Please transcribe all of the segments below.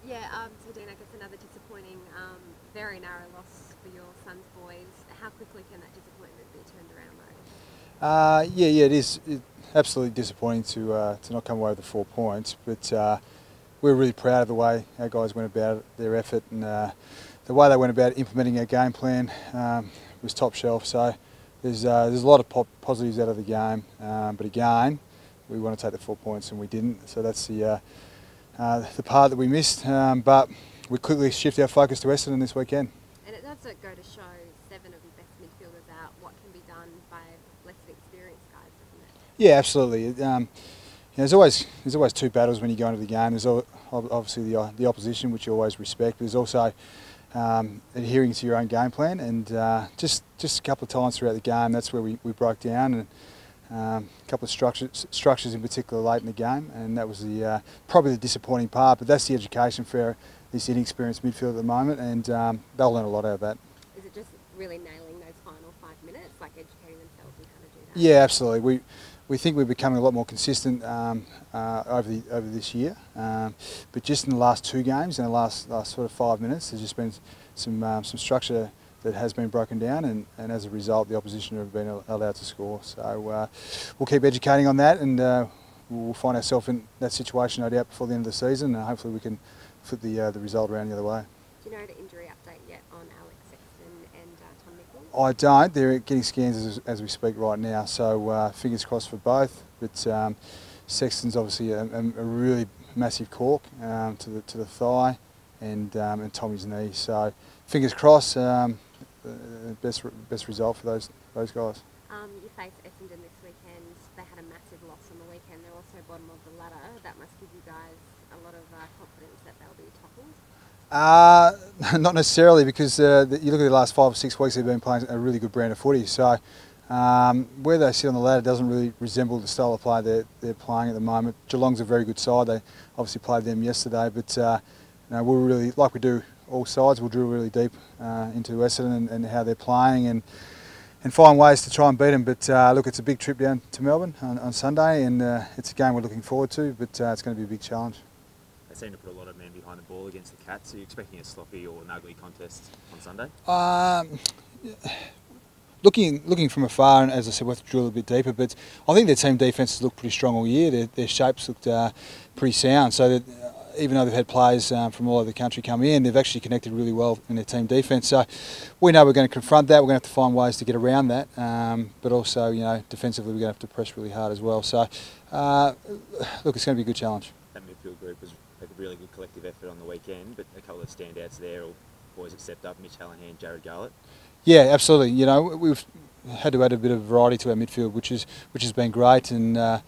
Yeah, so Dean, I guess another disappointing, very narrow loss for your SUNS boys. How quickly can that disappointment be turned around though? Yeah, it is absolutely disappointing to not come away with the 4 points, but we're really proud of the way our guys went about their effort, and the way they went about implementing our game plan was top shelf. So there's a lot of positives out of the game, but again, we want to take the 4 points and we didn't. So that's the part that we missed, but we quickly shift our focus to Essendon this weekend. And it does go to show 7 of your best midfielders out, what can be done by less experienced guys, doesn't it? Yeah, absolutely. There's always 2 battles when you go into the game. There's obviously the opposition, which you always respect. There's also adhering to your own game plan, and just a couple of times throughout the game, that's where we broke down, and a couple of structures in particular late in the game, and that was probably the disappointing part. But that's the education for this inexperienced midfield at the moment, and they'll learn a lot out of that. Is it just really nailing those final 5 minutes, like educating themselves in how to do that? Yeah, absolutely. We think we're becoming a lot more consistent over this year, but just in the last 2 games, in the last sort of 5 minutes, there's just been some structure that has been broken down, and as a result, the opposition have been allowed to score. So we'll keep educating on that, and we'll find ourselves in that situation, no doubt, before the end of the season, and hopefully we can flip the result around the other way. Do you know the injury update yet on Alex Sexton and Tom Nichols? I don't. They're getting scans as we speak right now, so fingers crossed for both. But Sexton's obviously a really massive cork to the thigh, and Tommy's knee. So fingers crossed. Best result for those guys. You face Essendon this weekend. They had a massive loss on the weekend. They're also bottom of the ladder. That must give you guys a lot of confidence that they'll be toppled. Not necessarily, because you look at the last 5 or 6 weeks, they've been playing a really good brand of footy. So where they sit on the ladder doesn't really resemble the style of play they're playing at the moment. Geelong's a very good side. They obviously played them yesterday, but we're really, like we do all sides, we'll drill really deep into Essendon and how they're playing, and find ways to try and beat them. But look, it's a big trip down to Melbourne on Sunday, and it's a game we're looking forward to, but it's going to be a big challenge. They seem to put a lot of men behind the ball against the Cats. Are you expecting a sloppy or an ugly contest on Sunday? Looking from afar, and as I said, we'll have to drill a bit deeper, but I think their team defences look pretty strong all year. Their shapes looked pretty sound, so that even though they've had players from all over the country come in, they've actually connected really well in their team defence. So we know we're going to confront that. We're going to have to find ways to get around that, but also, defensively we're going to have to press really hard as well. So look, it's going to be a good challenge. That midfield group was a really good collective effort on the weekend, but a couple of standouts there, all boys have stepped up: Mitch Hallahan, Jared Garlett. Yeah, absolutely. We've had to add a bit of variety to our midfield, which has been great, and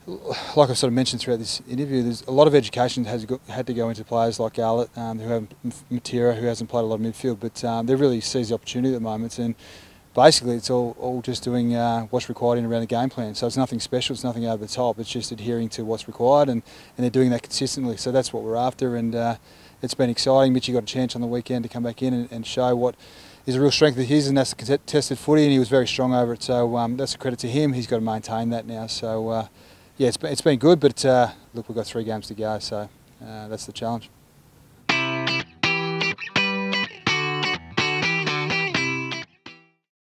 like I sort of mentioned throughout this interview, there's a lot of education has had to go into players like Garlett, who have Matera, who hasn't played a lot of midfield, but they really seize the opportunity at the moment, and basically it's all just doing what's required in around the game plan. So it's nothing special, it's nothing over the top, it's just adhering to what's required, and they're doing that consistently. So that's what we're after, and it's been exciting. Mitchie got a chance on the weekend to come back in and show what is a real strength of his, and that's the contested footy, and he was very strong over it. So that's a credit to him. He's got to maintain that now. So yeah, it's been good, but look, we've got 3 games to go, so that's the challenge.